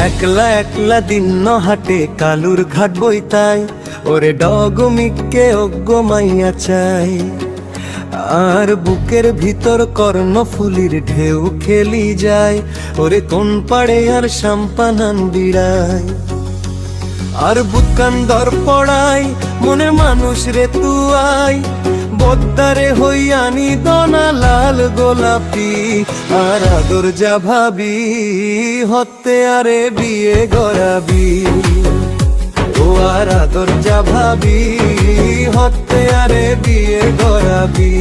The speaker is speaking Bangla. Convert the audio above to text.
একলা একলা দিন হাটে কালুর ঘাট বইতাই, ওরে ডগমিককে অজ্ঞ মাইয়া চাই। আর বুকের ভিতর কর্ণফুলির ঢেউ খেলি যায়, ওরে কোন পাড়ে আর সাম্পানান বিড়াই। আর বুকান্দর পড়াই মনের মানুষ রে তুয়াই, বদ্দারে হইয়ানি দনা লাল গোলাপি। আর আদর যা ভাবি হতে আরে বিয়ে গড়াবি, ও আর আদর যা ভাবি হতে আরে বিয়ে গড়াবি।